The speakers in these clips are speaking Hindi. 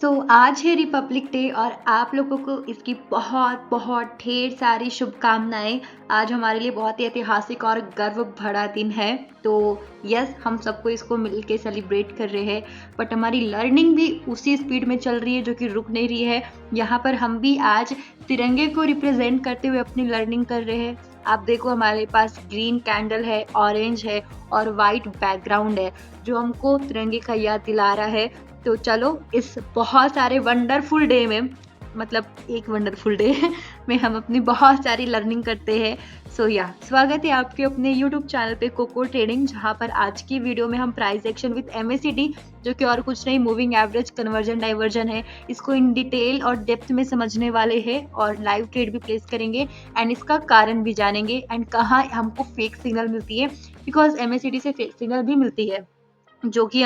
तो आज है रिपब्लिक डे और आप लोगों को इसकी बहुत बहुत ढेर सारी शुभकामनाएं। आज हमारे लिए बहुत ही ऐतिहासिक और गर्व भरा दिन है। तो यस, हम सबको इसको मिलके सेलिब्रेट कर रहे हैं, बट हमारी लर्निंग भी उसी स्पीड में चल रही है जो कि रुक नहीं रही है। यहाँ पर हम भी आज तिरंगे को रिप्रेजेंट करते हुए अपनी लर्निंग कर रहे हैं। आप देखो, हमारे पास ग्रीन कैंडल है, ऑरेंज है और वाइट बैकग्राउंड है जो हमको तिरंगे का याद दिला रहा है। तो चलो, इस बहुत सारे वंडरफुल डे में, मतलब एक वंडरफुल डे में हम अपनी बहुत सारी लर्निंग करते हैं। सो स्वागत है आपके अपने यूट्यूब चैनल पे कोको ट्रेडिंग, जहाँ पर आज की वीडियो में हम प्राइस एक्शन विद MACD, जो कि और कुछ नहीं, मूविंग एवरेज कन्वर्जन डाइवर्जन है, इसको इन डिटेल और डेप्थ में समझने वाले हैं और लाइव ट्रेड भी प्लेस करेंगे एंड इसका कारण भी जानेंगे एंड कहाँ हमको फेक सिग्नल मिलती है, बिकॉज MACD से फेक सिग्नल भी मिलती है, जो कि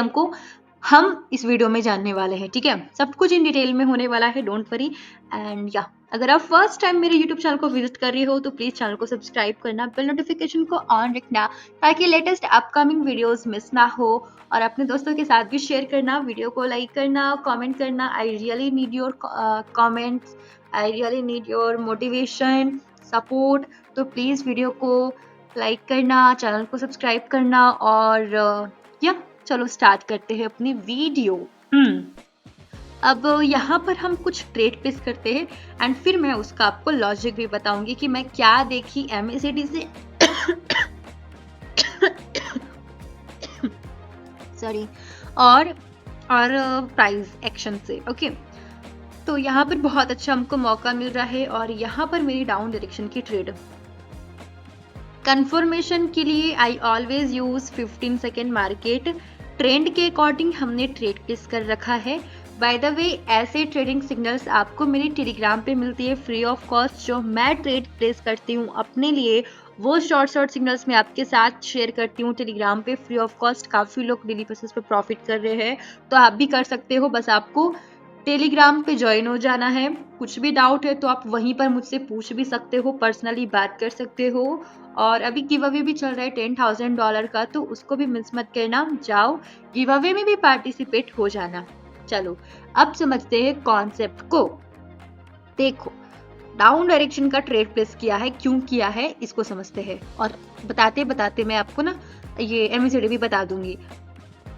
हम इस वीडियो में जानने वाले हैं। ठीक है, सब कुछ इन डिटेल में होने वाला है, डोंट वरी। एंड अगर आप फर्स्ट टाइम मेरे यूट्यूब चैनल को विजिट कर रहे हो तो प्लीज चैनल को सब्सक्राइब करना, बेल नोटिफिकेशन को ऑन रखना ताकि लेटेस्ट अपकमिंग वीडियोस मिस ना हो, और अपने दोस्तों के साथ भी शेयर करना, वीडियो को लाइक करना, कमेंट करना। I really need your comments, I really need your motivation, support. तो प्लीज वीडियो को लाइक करना, चैनल को सब्सक्राइब करना और चलो स्टार्ट करते हैं अपनी वीडियो। अब यहाँ पर हम कुछ ट्रेड प्लेस करते हैं एंड फिर मैं उसका आपको लॉजिक भी बताऊंगी कि मैं क्या देखी MACD से सॉरी और प्राइस एक्शन से। ओके, तो यहाँ पर बहुत अच्छा हमको मौका मिल रहा है और यहाँ पर मेरी डाउन डायरेक्शन की ट्रेड कंफर्मेशन के लिए I always use 15 second market trend के अकॉर्डिंग हमने ट्रेड प्लेस कर रखा है। बाय द वे, ऐसे ट्रेडिंग सिग्नल्स आपको मेरे टेलीग्राम पे मिलती है फ्री ऑफ कॉस्ट, जो मैं ट्रेड प्लेस करती हूँ अपने लिए। वो शॉर्ट सिग्नल्स मैं आपके साथ शेयर करती हूँ टेलीग्राम पे फ्री ऑफ कॉस्ट। काफी लोग डेली बेसिस पे प्रॉफिट कर रहे हैं, तो आप भी कर सकते हो। बस आपको टेलीग्राम पे ज्वाइन हो जाना है। कुछ भी डाउट है तो आप वहीं पर मुझसे पूछ भी सकते हो, पर्सनली बात कर सकते हो। और अभी गिव अवे भी चल रहा है $10,000 का, तो उसको भी मिस मत करना, जाओ गिव अवे में भी पार्टिसिपेट हो जाना। चलो अब समझते हैं कॉन्सेप्ट को। देखो, डाउन डायरेक्शन का ट्रेड प्लेस किया है, क्यों किया है इसको समझते हैं, और बताते बताते मैं आपको ना ये MACD भी बता दूंगी।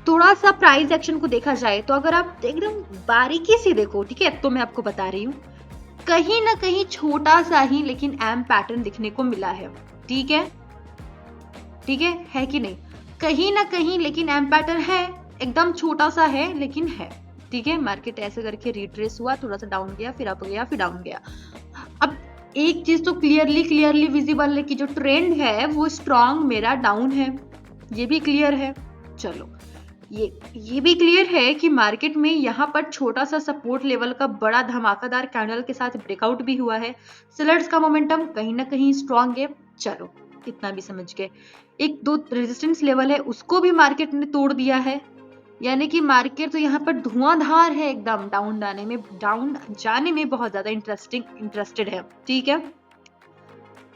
थोड़ा सा प्राइस एक्शन को देखा जाए तो अगर आप एकदम बारीकी से देखो, ठीक है, तो मैं आपको बता रही हूँ, कहीं ना कहीं छोटा सा ही लेकिन एम पैटर्न दिखने को मिला है। ठीक है, ठीक है कि नहीं? कहीं ना कहीं लेकिन एम पैटर्न है, एकदम छोटा सा है लेकिन है। ठीक है, मार्केट ऐसे करके रिट्रेस हुआ, थोड़ा सा डाउन गया, फिर अप गया, फिर डाउन गया। अब एक चीज तो क्लियरली विजिबल है कि जो ट्रेंड है वो स्ट्रांग मेरा डाउन है, ये भी क्लियर है। चलो, ये भी क्लियर है कि मार्केट में यहाँ पर छोटा सा सपोर्ट लेवल का बड़ा धमाकेदार कैंडल के साथ ब्रेकआउट भी हुआ है। सेलर्स का मोमेंटम कहीं ना कहीं स्ट्रांग है। चलो, इतना भी समझ गए। एक दो रेजिस्टेंस लेवल है, उसको भी मार्केट ने तोड़ दिया है, यानी कि मार्केट तो यहाँ पर धुआंधार है, एकदम डाउन जाने में बहुत ज्यादा इंटरेस्टेड है। ठीक है,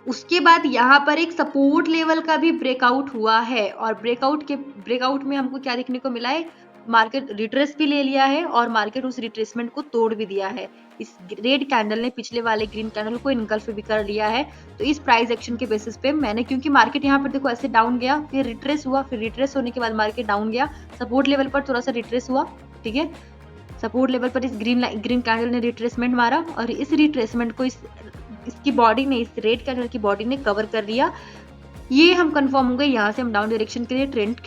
उसके बाद यहाँ पर एक सपोर्ट लेवल का भी ब्रेकआउट हुआ है, और ब्रेकआउट में हमको क्या देखने को मिला है, मार्केट रिट्रेस भी ले लिया है और मार्केट उस रिट्रेसमेंट को तोड़ भी दिया है। इस रेड कैंडल ने पिछले वाले ग्रीन कैंडल को इनगल्फ भी कर लिया है। तो इस प्राइस एक्शन के बेसिस पे मैंने, क्योंकि मार्केट यहाँ पर देखो ऐसे डाउन गया, फिर रिट्रेस हुआ, फिर रिट्रेस होने के बाद मार्केट डाउन गया, सपोर्ट लेवल पर थोड़ा सा रिट्रेस हुआ। ठीक है, सपोर्ट लेवल पर इस ग्रीन कैंडल ने रिट्रेसमेंट मारा और इस रिट्रेसमेंट को इसकी बॉडी ने, इस रेड कैंडल की बॉडी ने कवर कर लिया। ये हम कंफर्म हो गए। यहाँ से हम डाउन डायरेक्शन के लिए ट्रेंड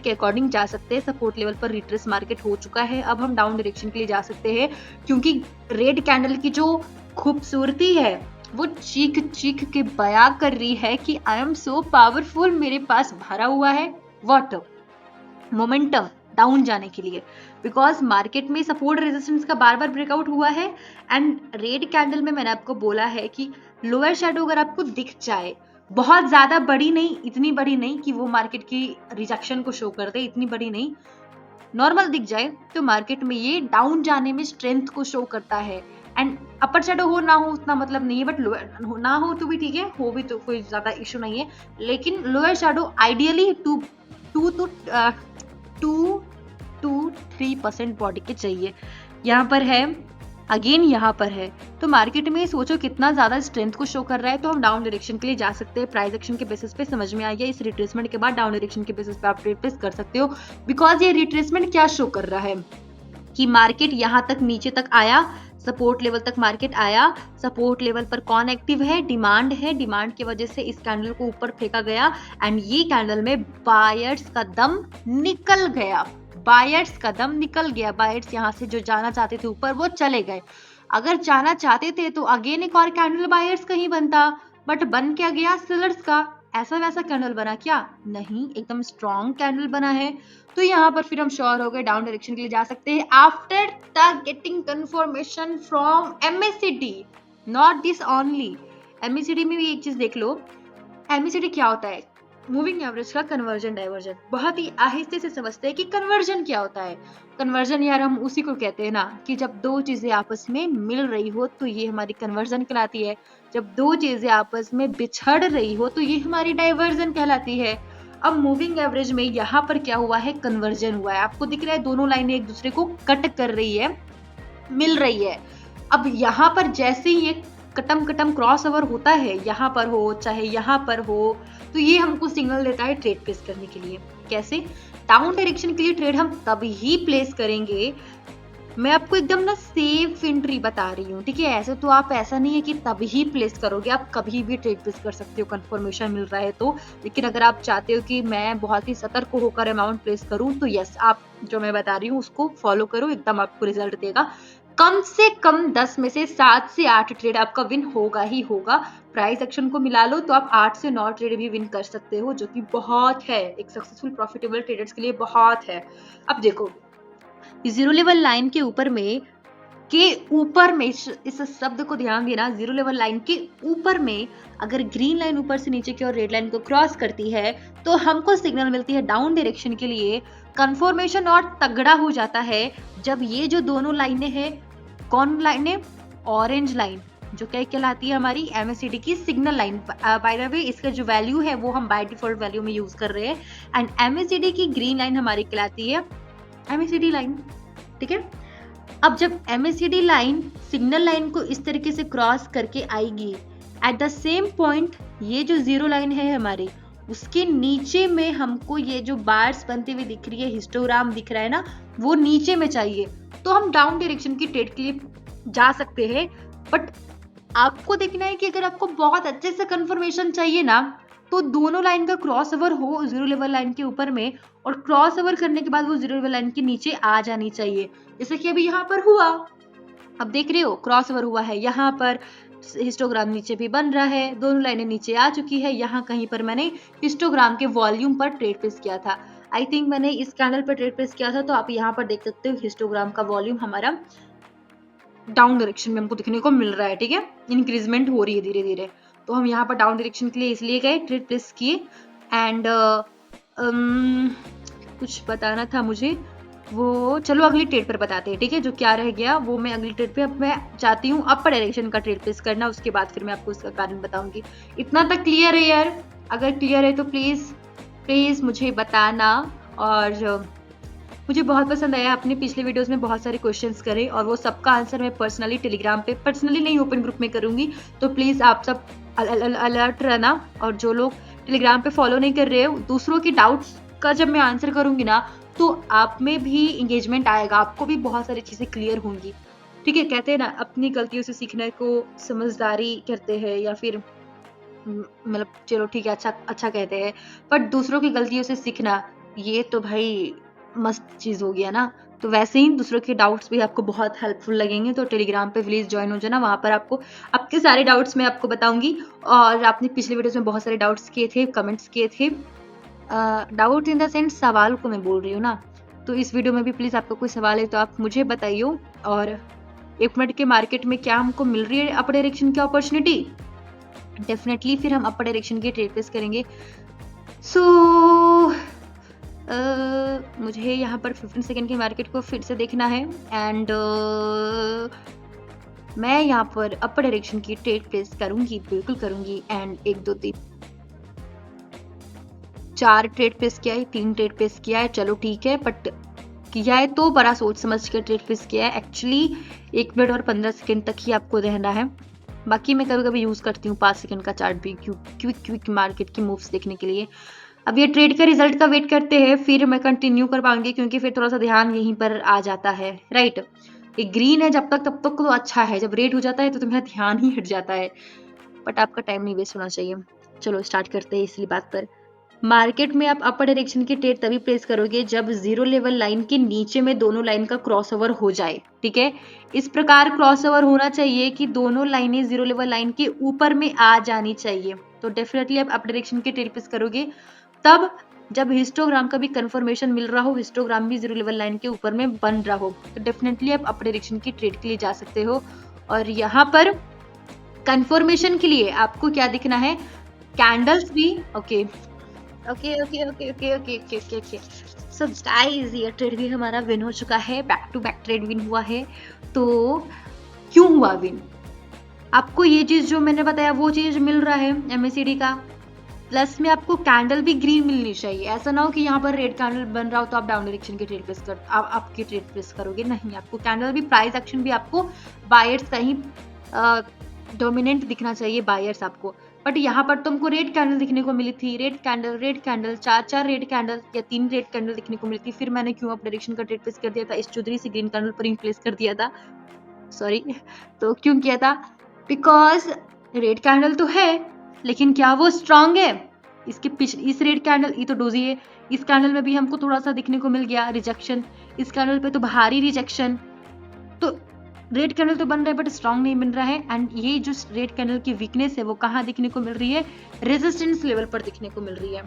के अकॉर्डिंग जा सकते हैं। सपोर्ट लेवल पर रिट्रेस मार्केट हो चुका है, अब हम डाउन डायरेक्शन के लिए जा सकते हैं, क्योंकि रेड कैंडल की जो खूबसूरती है वो चीख चीख के बयां कर रही है कि आई एम सो पावरफुल, मेरे पास भरा हुआ है वाटर मोमेंटम डाउन जाने के लिए, बिकॉज मार्केट में सपोर्ट रेजिस्टेंस का बार बार ब्रेकआउट हुआ है। एंड रेड कैंडल में मैंने आपको बोला है कि लोअर शैडो अगर आपको दिख जाए, बहुत ज्यादा बड़ी नहीं, इतनी बड़ी नहीं कि वो मार्केट की रिजेक्शन को शो कर दे, इतनी बड़ी नहीं, नॉर्मल दिख जाए, तो मार्केट में ये डाउन जाने में स्ट्रेंथ को शो करता है। एंड अपर शैडो हो ना हो उतना मतलब नहीं है, बट लोअर ना हो तो भी ठीक है, हो भी तो कोई ज्यादा इशू नहीं है, लेकिन lower shadow ideally two to 3% body के चाहिए। यहाँ पर है, अगेन यहाँ पर है, तो मार्केट में सोचो कितना ज्यादा स्ट्रेंथ को शो कर रहा है। तो हम डाउन डायरेक्शन के लिए जा सकते हैं। प्राइस एक्शन के बेसिस पे समझ में आ गया, इस रिट्रेसमेंट के बाद डाउन डायरेक्शन के बेसिस पे आप ट्रेड प्लेस कर सकते हो। बिकॉज ये रिट्रेसमेंट क्या शो कर रहा है कि मार्केट यहाँ तक नीचे तक आया, सपोर्ट लेवल तक मार्केट आया, सपोर्ट लेवल पर कौन एक्टिव है, डिमांड है, डिमांड की वजह से इस कैंडल को ऊपर फेंका गया एंड ये कैंडल में बायर्स का दम निकल गया, बायर्स का दम निकल गया। बायर्स यहाँ से जो जाना चाहते थे ऊपर वो चले गए। अगर जाना चाहते थे तो अगेन एक और कैंडल बायर्स कहीं बनता, बट बन क्या गया, सेलर्स का। ऐसा वैसा कैंडल बना क्या? नहीं, एकदम स्ट्रॉन्ग कैंडल बना है। तो यहाँ पर फिर हम श्योर हो गए डाउन डायरेक्शन के लिए जा सकते हैं after the getting confirmation from MACD. Not this only, MACD में भी एक चीज देख लो। एमएसीडी क्या होता है? मूविंग एवरेज का कन्वर्जन डाइवर्जन। बहुत ही आहिस्ते से समझते हैं कि कन्वर्जन क्या होता है। कन्वर्जन यार हम उसी को कहते हैं ना कि जब दो चीजें आपस में मिल रही हो तो ये हमारी कन्वर्जन कहलाती है। जब दो चीजें आपस में बिछड़ रही हो तो ये हमारी डाइवर्जन कहलाती है। अब मूविंग एवरेज में यहाँ पर क्या हुआ है, कन्वर्जन हुआ है। आपको दिख रहा है दोनों लाइनें एक दूसरे को कट कर रही है, मिल रही है। अब यहाँ पर जैसे ही एक कटम कटम क्रॉस ओवर होता है, यहाँ पर हो चाहे यहाँ पर हो, तो ये हमको सिग्नल देता है ट्रेड प्लेस करने के लिए। कैसे? डाउन डायरेक्शन के लिए ट्रेड हम तभी ही प्लेस करेंगे, मैं आपको एकदम ना सेफ एंट्री बता रही हूँ, ठीक है। ऐसे तो आप, ऐसा नहीं है कि तभी ही प्लेस करोगे, आप कभी भी ट्रेड प्लेस कर सकते हो कंफर्मेशन मिल रहा है तो। लेकिन अगर आप चाहते हो कि मैं बहुत ही सतर्क होकर अमाउंट प्लेस करूँ तो यस, आप जो मैं बता रही हूँ उसको फॉलो करो, एकदम आपको रिजल्ट देगा। कम से कम 10 में से 7 से 8 ट्रेड आपका विन होगा ही होगा। प्राइस एक्शन को मिला लो तो आप 8 से 9 ट्रेड भी विन कर सकते हो, जो कि बहुत है, एक सक्सेसफुल प्रॉफिटेबल ट्रेडर्स के लिए बहुत है। अब देखो, जीरो लेवल लाइन के ऊपर में इस शब्द को ध्यान देना, जीरो लेवल लाइन के ऊपर में अगर ग्रीन लाइन ऊपर से नीचे की ओर रेड लाइन को क्रॉस करती है तो हमको सिग्नल मिलती है डाउन डायरेक्शन के लिए। कंफर्मेशन और तगड़ा हो जाता है जब ये जो दोनों लाइनें हैं, कौन लाइनें, ऑरेंज लाइन जो क्या कहलाती है हमारी एमएसीडी की signal line. By the way इसका जो वैल्यू है वो हम बाय डिफॉल्ट वैल्यू में यूज कर रहे हैं एंड एमएसीडी की ग्रीन लाइन हमारी कहलाती है एमएसीडी लाइन, ठीक है। अब जब एमएसीडी लाइन सिग्नल लाइन को इस तरीके से क्रॉस करके आएगी, एट द सेम पॉइंट ये जो जीरो लाइन है हमारी, उसके नीचे में हमको ये जो बार्स बनती हुई दिख रही है, हिस्टोग्राम दिख रहा है ना, वो नीचे में चाहिए, तो हम डाउन डायरेक्शन की ट्रेड के लिए जा सकते हैं। बट आपको देखना है कि अगर आपको बहुत अच्छे से कंफर्मेशन चाहिए ना, तो दोनों लाइन का क्रॉस ओवर हो जीरो लेवल लाइन के ऊपर में, और क्रॉस ओवर करने के बाद वो जीरो लेवल लाइन के नीचे आ जानी चाहिए, जैसे कि अभी यहाँ पर हुआ। अब देख रहे हो क्रॉस ओवर हुआ है, यहाँ पर हिस्टोग्राम नीचे भी बन रहा है, दोनों लाइनें नीचे आ चुकी है। यहाँ कहीं पर मैंने हिस्टोग्राम के वॉल्यूम पर ट्रेड प्लेस किया था, आई थिंक मैंने इस कैंडल पर ट्रेड प्लेस किया था, तो आप यहाँ पर देख सकते हो हिस्टोग्राम का वॉल्यूम हमारा डाउन डायरेक्शन में हमको दिखने को मिल रहा है, ठीक है, इंक्रीजमेंट हो रही है धीरे धीरे। तो हम यहाँ पर डाउन डायरेक्शन के लिए इसलिए गए, ट्रेड प्लेस किए एंड कुछ बताना था मुझे, वो चलो अगली ट्रेड पर बताते हैं, ठीक है। जो क्या रह गया वो मैं अगली ट्रेड पे, अब मैं चाहती हूँ अपर डायरेक्शन का ट्रेड प्लेस करना, उसके बाद फिर मैं आपको उसका कारण बताऊंगी। इतना तक क्लियर है यार? अगर क्लियर है तो प्लीज मुझे बताना। और मुझे बहुत पसंद आया, अपने पिछले वीडियोस में बहुत सारे क्वेश्चंस करे और वो सबका आंसर मैं पर्सनली टेलीग्राम पे, पर्सनली नहीं ओपन ग्रुप में करूंगी, तो प्लीज आप सब अलर्ट रहना। और जो लोग टेलीग्राम पे फॉलो नहीं कर रहे हो, दूसरों की डाउट्स का जब मैं आंसर करूंगी ना, तो आप में भी इंगेजमेंट आएगा, आपको भी बहुत सारी चीजें क्लियर होंगी, ठीक है। कहते हैं ना, अपनी गलतियों से सीखने को समझदारी करते हैं, या फिर मतलब चलो ठीक है, अच्छा कहते हैं, बट दूसरों की गलतियों से सीखना, ये तो भाई मस्त चीज हो गया ना। तो वैसे ही दूसरों के डाउट्स भी आपको बहुत हेल्पफुल लगेंगे, तो टेलीग्राम पे प्लीज ज्वाइन हो जाना, वहां पर आपको आपके सारे डाउट्स मैं आपको बताऊंगी। और आपने पिछले वीडियोस में बहुत सारे डाउट्स किए थे, कमेंट्स किए थे, डाउट इन द सेंस सवाल को मैं बोल रही हूँ ना, तो इस वीडियो में भी प्लीज आपको कोई सवाल है तो आप मुझे बताइए। और 1 मिनट के मार्केट में क्या हमको मिल रही है अपर डायरेक्शन की अपॉर्चुनिटी, डेफिनेटली फिर हम अपर डायरेक्शन की ट्रेड प्लेस करेंगे। सो मुझे यहाँ पर 15 सेकंड की मार्केट को फिर से देखना है एंड मैं यहाँ पर अपर डायरेक्शन की ट्रेड प्लेस करूंगी, बिल्कुल करूंगी। एंड 1 2 3 4 ट्रेड प्लेस किया है, 3 ट्रेड प्लेस किया है, चलो ठीक है। बट किया है तो बड़ा सोच समझ कर ट्रेड प्लेस किया है। एक्चुअली 1 मिनट और 15 सेकंड तक ही आपको रहना है। बाकी मैं कभी कभी यूज़ करती हूँ 5 सेकंड का चार्ट भी क्विक मार्केट की मूव्स देखने के लिए। अब ये ट्रेड का रिजल्ट का वेट करते हैं, फिर मैं कंटिन्यू कर पाऊंगी क्योंकि फिर थोड़ा सा ध्यान यहीं पर आ जाता है, राइट। ये ग्रीन है जब तक तब तक तो अच्छा है, जब रेड हो जाता है तो तुम्हारा ध्यान ही हट जाता है, बट आपका टाइम नहीं वेस्ट होना चाहिए। चलो स्टार्ट करते हैं इसी बात पर। मार्केट में आप अपर डायरेक्शन की ट्रेड तभी प्लेस करोगे जब जीरो लेवल लाइन के नीचे में दोनों लाइन का क्रॉसओवर हो जाए, ठीक है। इस प्रकार क्रॉसओवर होना चाहिए कि दोनों लाइनें जीरो लेवल लाइन के ऊपर में आ जानी चाहिए, तो डेफिनेटली आप अपर डायरेक्शन की ट्रेड प्लेस करोगे तब जब हिस्टोग्राम का भी कंफर्मेशन मिल रहा हो, हिस्टोग्राम भी जीरो लेवल लाइन के ऊपर में बन रहा हो, तो डेफिनेटली आप अपर डायरेक्शन की ट्रेड के लिए जा सकते हो। और यहाँ पर कंफर्मेशन के लिए आपको क्या दिखना है, कैंडल्स भी। Okay okay okay okay okay okay okay okay okay so guys, ये ट्रेड भी हमारा विन हो चुका है, back to back trade win हुआ है। तो क्यों हुआ विन, आपको ये चीज जो मैंने बताया वो चीज मिल रहा है एमएसीडी का, प्लस में आपको कैंडल भी ग्रीन मिलनी चाहिए। ऐसा ना हो कि यहाँ पर रेड कैंडल बन रहा हो तो आप डाउन डायरेक्शन की ट्रेड प्लेस आपकी ट्रेड प्लेस करोगे, नहीं, आपको कैंडल भी, प्राइस एक्शन भी आपको बायर्स का ही डोमिनेंट दिखना चाहिए, बायर्स आपको। बट यहाँ पर तुमको रेड कैंडल दिखने को मिली थी, रेड कैंडल, चार रेड कैंडल या 3 रेड कैंडल दिखने को मिली थी, फिर मैंने क्यों अप डायरेक्शन का ट्रेड प्लेस कर दिया था, इस चौधरी से ग्रीन कैंडल पर ही प्लेस कर दिया था, सॉरी। तो क्यों किया था, बिकॉज रेड कैंडल तो है लेकिन क्या वो स्ट्रांग है, इसके पिछले इस रेड कैंडल, ये तो डोजी है, इस कैंडल में भी हमको थोड़ा सा दिखने को मिल गया रिजेक्शन, इस कैंडल पे तो भारी रिजेक्शन, तो रेड कैंडल तो बन रहा है बट स्ट्रांग नहीं बन रहा है। एंड ये जो रेड कैंडल की वीकनेस है वो कहाँ दिखने को मिल रही है, रेजिस्टेंस लेवल पर दिखने को मिल रही है,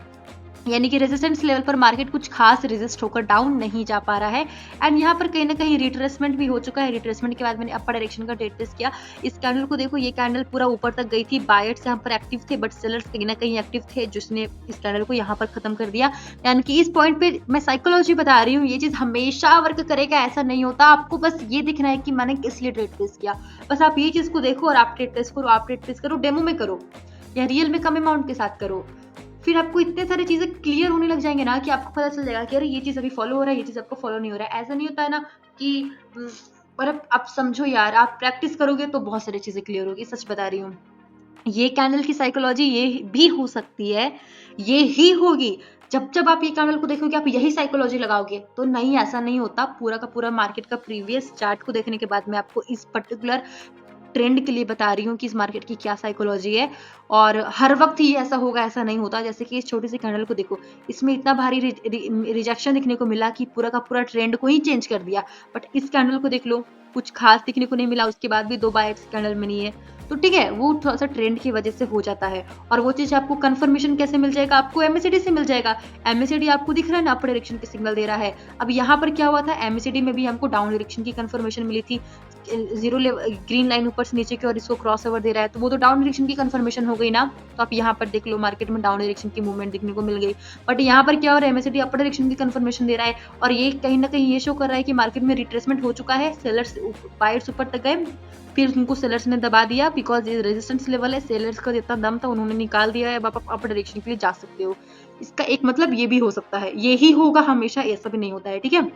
यानी कि रेजिस्टेंस लेवल पर मार्केट कुछ खास रेजिस्ट होकर डाउन नहीं जा पा रहा है। एंड यहाँ पर कहीं ना कहीं रिट्रेसमेंट भी हो चुका है, रिट्रेसमेंट के बाद मैंने अपर डायरेक्शन का ट्रेड प्लेस किया। इस कैंडल को देखो, ये कैंडल पूरा ऊपर तक गई थी, बायर्स यहाँ पर एक्टिव थे बट सेलर्स कहीं ना कहीं एक्टिव थे, जिसने इस कैंडल को यहाँ पर खत्म कर दिया। यानी कि इस पॉइंट पे मैं साइकोलॉजी बता रही हूँ, ये चीज हमेशा वर्क करेगा ऐसा नहीं होता, आपको बस ये दिखना है कि मैंने किस लिए ट्रेड प्लेस किया, बस आप ये चीज को देखो और आप ट्रेड प्लेस करो, आप ट्रेड प्लेस करो, डेमो में करो या रियल में कम अमाउंट के साथ करो, फिर आपको इतने सारी चीजें क्लियर होने लग जाएंगे ना कि आपको पता चल जाएगा कि अरे ये चीज अभी फॉलो हो रहा है, ये चीज आपको फॉलो नहीं हो रहा है। ऐसा नहीं होता है ना कि पर आप समझो यार, आप प्रैक्टिस करोगे तो बहुत सारी चीजें क्लियर होगी, सच बता रही हूँ। ये कैंडल की साइकोलॉजी ये भी हो सकती है, ये ही होगी, जब जब आप ये कैंडल को देखोगे आप यही साइकोलॉजी लगाओगे, तो नहीं, ऐसा नहीं होता। पूरा का पूरा मार्केट का प्रीवियस चार्ट को देखने के बाद मैं आपको इस पर्टिकुलर ट्रेंड के लिए बता रही हूँ कि इस मार्केट की क्या साइकोलॉजी है, और हर वक्त ही ऐसा होगा ऐसा नहीं होता। जैसे कि इस छोटी सी कैंडल को देखो, इसमें इतना भारी रिजेक्शन दिखने को मिला कि पूरा का पूरा ट्रेंड को ही चेंज कर दिया, बट इस कैंडल को देख लो, कुछ खास दिखने को नहीं मिला, उसके बाद भी 2 बायर्स कैंडल में नहीं है, तो ठीक है, वो थोड़ा सा ट्रेंड की वजह से हो जाता है। और वो चीज आपको कंफर्मेशन कैसे मिल जाएगा, आपको एमएसीडी से मिल जाएगा, एमएसीडी आपको दिख रहा है ना अपर डायरेक्शन के सिग्नल दे रहा है। अब यहाँ पर क्या हुआ था, एमएसीडी में भी हमको डाउन डायरेक्शन की कंफर्मेशन मिली थी, जीरो लेवल ग्रीन लाइन ऊपर से नीचे की और इसको क्रॉस ओवर दे रहा है, तो वो तो डाउन डायरेक्शन की कंफर्मेशन हो गई ना। तो आप यहाँ पर देख लो, मार्केट में डाउन डायरेक्शन की मूवमेंट देखने को मिल गई, बट यहाँ पर क्या हो रहा है, एमएसीडी अपर डायरेक्शन की कंफर्मेशन दे रहा है, और ये कहीं ना कहीं ये शो कर रहा है कि मार्केट में रिट्रेसमेंट हो चुका है, सेलर्स बायर्स ऊपर तक गए, फिर उनको सेलर्स ने दबा दिया, बिकॉज ये रेजिस्टेंस लेवल है, सेलर्स का जितना दम था उन्होंने निकाल दिया है, अब आप अपर डायरेक्शन के लिए जा सकते हो। इसका एक मतलब ये भी हो सकता है, ये ही होगा हमेशा, ऐसा भी नहीं होता है, ठीक है।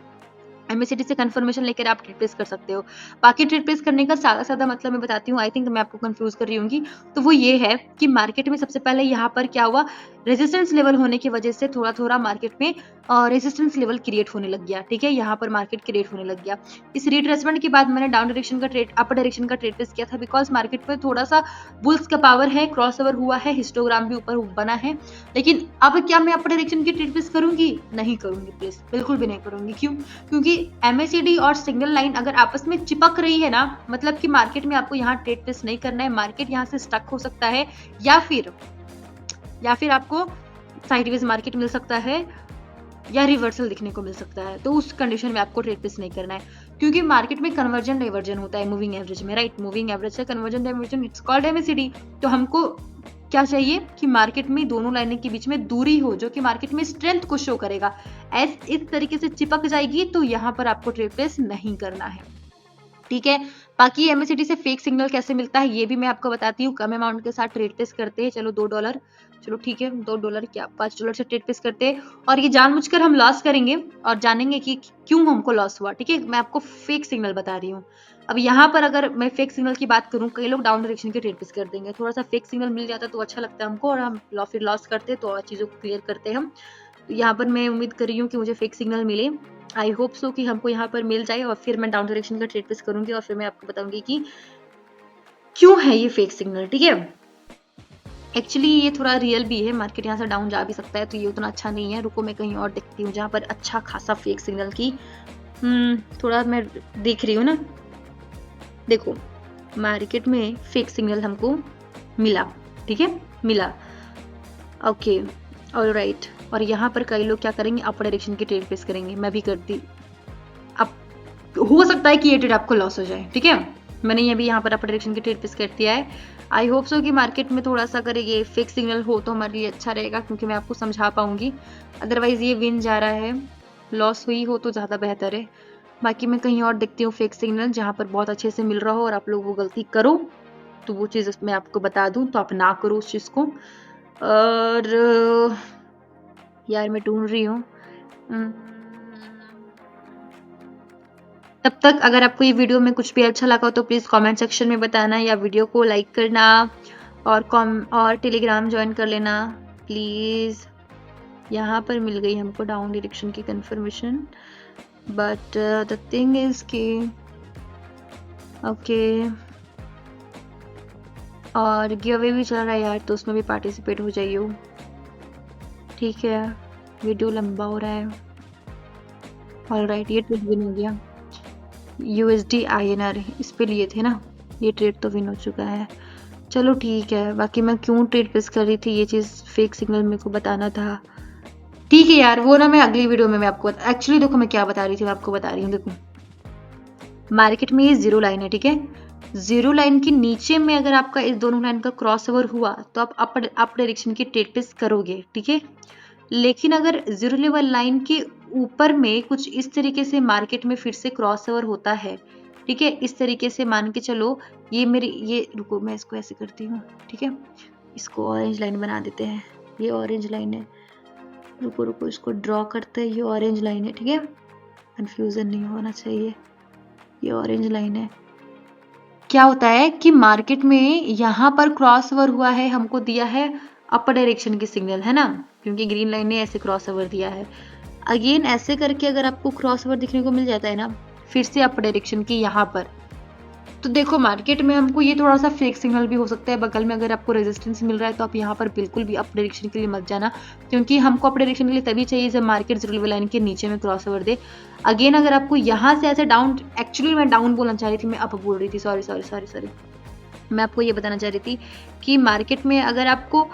एमएसीडी से कंफर्मेशन लेकर आप ट्रेड प्लेस कर सकते हो। बाकी ट्रेड प्लेस करने का सादा मतलब मैं बताती हूँ, आई थिंक मैं आपको कंफ्यूज कर रही होंगी, तो वो ये है कि मार्केट में सबसे पहले यहाँ पर क्या हुआ, रेजिस्टेंस लेवल होने की वजह से थोड़ा थोड़ा मार्केट में रेजिस्टेंस लेवल क्रिएट होने लग गया, ठीक है, यहाँ पर मार्केट क्रिएट होने लग गया। इस रिट्रेसमेंट के बाद मैंने डाउन डायरेक्शन का ट्रेड, अपर डायरेक्शन का ट्रेड प्लेस किया था, बिकॉज मार्केट में थोड़ा सा बुल्स का पावर है, क्रॉस ओवर हुआ है, हिस्टोग्राम भी ऊपर बना है। लेकिन अब क्या मैं अपर डायरेक्शन की ट्रेड प्लेस करूंगी, नहीं करूंगी प्लीज, बिल्कुल भी नहीं करूंगी। क्यों, क्योंकि एमएसीडी और सिग्नल लाइन अगर आपस में चिपक रही है ना, मतलब कि मार्केट में आपको यहाँ ट्रेड प्लेस नहीं करना है, मार्केट यहाँ से स्टक हो सकता है, या फिर आपको साइडवेज मार्केट मिल सकता है, या रिवर्सल दिखने को मिल सकता है, तो उस कंडीशन में आपको ट्रेड प्लेस नहीं करना है। क्योंकि मार्केट में कन्वर्जन डाइवर्जन होता है मूविंग एवरेज में, राइट, मूविंग एवरेज से conversion diversion, it's called MACD. तो हमको क्या चाहिए कि मार्केट में दोनों लाइनों के बीच में दूरी हो, जो कि मार्केट में स्ट्रेंथ को शो करेगा। इस तरीके से चिपक जाएगी तो यहाँ पर आपको ट्रेड प्लेस नहीं करना है। ठीक है। बाकी एमएसीडी से फेक सिग्नल कैसे मिलता है ये भी मैं आपको बताती हूँ। कम अमाउंट के साथ ट्रेड प्लेस करते हैं, चलो $2, चलो ठीक है $2 क्या $5 से ट्रेड प्लेस करते हैं और ये जानबूझकर हम लॉस करेंगे और जानेंगे कि क्यों हमको लॉस हुआ। ठीक है, मैं आपको फेक सिग्नल बता रही हूँ। अब यहाँ पर अगर मैं फेक सिग्नल की बात करूँ, कई लोग डाउन डायरेक्शन के ट्रेड प्लेस कर देंगे। थोड़ा सा फेक सिग्नल मिल जाता तो अच्छा लगता है हमको और हम फिर लॉस करते तो और चीज़ों को क्लियर करते हम। तो यहाँ पर मैं उम्मीद कर रही हूँ कि मुझे फेक सिग्नल मिले। आई होप सो कि हमको यहाँ पर मिल जाए और फिर मैं डाउन डायरेक्शन का ट्रेड प्लेस करूंगी और फिर मैं आपको बताऊंगी कि क्यों है ये फेक सिग्नल। ठीक है, एक्चुअली ये थोड़ा रियल भी है, मार्केट यहाँ से डाउन जा भी सकता है तो ये उतना अच्छा नहीं है। रुको मैं कहीं और देखती हूँ जहाँ पर अच्छा खासा फेक सिग्नल की थोड़ा मैं देख रही हूँ ना। देखो मार्केट में फेक सिग्नल हमको मिला, ठीक है मिला, ओके ऑलराइट। और यहाँ पर कई लोग क्या करेंगे, अपर डायरेक्शन की ट्रेड प्लेस करेंगे, मैं भी करती। अब हो सकता है कि ये ट्रेड आपको लॉस हो जाए। ठीक है, मैंने ये भी यहाँ पर अपर डायरेक्शन की ट्रेड प्लेस कर दिया है। आई होप सो कि मार्केट में थोड़ा सा अगर ये फेक सिग्नल हो तो हमारे लिए अच्छा रहेगा, क्योंकि मैं आपको समझा पाऊंगी। अदरवाइज ये विन जा रहा है, लॉस हुई हो तो ज़्यादा बेहतर है। बाकी मैं कहीं और देखती हूँ फेक सिग्नल जहाँ पर बहुत अच्छे से मिल रहा हो और आप लोग वो गलती करो तो वो चीज़ मैं आपको बता दूँ तो आप ना करो उस चीज़ को। और यार मैं ढूंढ रही हूँ। तब तक अगर आपको ये वीडियो में कुछ भी अच्छा लगा हो तो प्लीज़ कमेंट सेक्शन में बताना या वीडियो को लाइक करना और टेलीग्राम ज्वाइन कर लेना प्लीज़। यहाँ पर मिल गई हमको डाउन डायरेक्शन की confirmation, but the thing is कि ओके और गिव अवे भी चल रहा है यार, तो उसमें भी पार्टिसिपेट हो जाइए। ठीक है, वीडियो लंबा हो रहा है। ऑलराइट, ये ट्रेड विन हो गया। USD INR इस पे लिए थे ना, ये ट्रेड तो विन हो चुका है। चलो ठीक है, बाकी मैं क्यों ट्रेड प्लेस कर रही थी ये चीज़ फेक सिग्नल मेरे को बताना था। ठीक है यार, वो ना मैं अगली वीडियो में मैं आपको एक्चुअली देखो मैं क्या बता रही थी, मैं आपको बता रही हूँ। देखो मार्केट में ये जीरो लाइन है, ठीक है। जीरो लाइन के नीचे में अगर आपका इस दोनों लाइन का क्रॉस ओवर हुआ तो आप अप डायरेक्शन की ट्रेड प्लेस करोगे, ठीक है। लेकिन अगर जीरो लेवल लाइन के ऊपर में कुछ इस तरीके से मार्केट में फिर से क्रॉस ओवर होता है, ठीक है, इस तरीके से मान के चलो ये मेरी ये रुको मैं इसको ऐसे करती हूँ, ठीक है, इसको ऑरेंज लाइन बना देते हैं। ये ऑरेंज लाइन है, रुको रुको इसको ड्रॉ करते हैं। ये ऑरेंज लाइन है, ठीक है, कंफ्यूजन नहीं होना चाहिए। ये ऑरेंज लाइन है। क्या होता है कि मार्केट में यहाँ पर क्रॉस ओवर हुआ है, हमको दिया है अपर डायरेक्शन की सिग्नल, है ना, क्योंकि ग्रीन लाइन ने ऐसे क्रॉस ओवर दिया है। अगेन ऐसे करके अगर आपको क्रॉस ओवर दिखने को मिल जाता है ना फिर से अपर डायरेक्शन की यहाँ पर, तो देखो मार्केट में हमको ये थोड़ा सा फेक सिग्नल भी हो सकता है। बगल में अगर आपको रेजिस्टेंस मिल रहा है तो आप यहाँ पर बिल्कुल भी अप डायरेक्शन के लिए मत जाना, क्योंकि हमको अप डायरेक्शन के लिए तभी चाहिए जब मार्केट जीरो लेवल लाइन के नीचे में क्रॉस ओवर दे। अगेन अगर आपको यहाँ से ऐसे डाउन, एक्चुअली मैं डाउन बोलना चाह रही थी, मैं अप बोल रही थी, सॉरी सॉरी सॉरी सॉरी। मैं आपको ये बताना चाह रही थी कि मार्केट में अगर आपको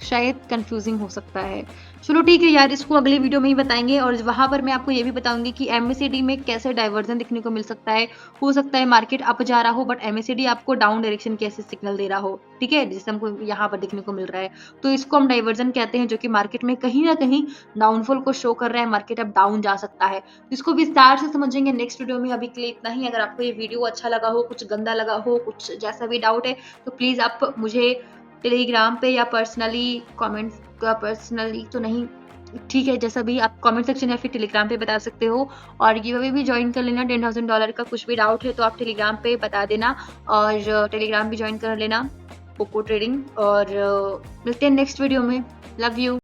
शायद कंफ्यूजिंग हो सकता है। चलो ठीक है यार, इसको अगली वीडियो में ही बताएंगे और वहां पर मैं आपको ये भी बताऊंगी कि MACD में कैसे डाइवर्जन दिखने को मिल सकता है। हो सकता है मार्केट अप जा रहा हो बट MACD आपको डाउन डायरेक्शन कैसे सिग्नल दे रहा हो, ठीक है, जैसे हमको यहाँ पर दिखने को मिल रहा है। तो इसको हम डाइवर्जन कहते हैं, जो कि मार्केट में कहीं ना कहीं डाउनफॉल को शो कर रहा है, मार्केट अब डाउन जा सकता है। इसको विस्तार से समझेंगे नेक्स्ट वीडियो में, अभी के लिए इतना ही। अगर आपको ये वीडियो अच्छा लगा हो, कुछ गंदा लगा हो, कुछ जैसा भी डाउट है तो प्लीज आप मुझे टेलीग्राम पे या पर्सनली कमेंट, पर्सनली तो नहीं, ठीक है, जैसा भी आप कमेंट सेक्शन या फिर टेलीग्राम पे बता सकते हो। और गिव अवे भी ज्वाइन कर लेना। $10,000 का कुछ भी डाउट है तो आप टेलीग्राम पे बता देना और टेलीग्राम भी ज्वाइन कर लेना, पोको ट्रेडिंग। और मिलते हैं नेक्स्ट वीडियो में। Love you.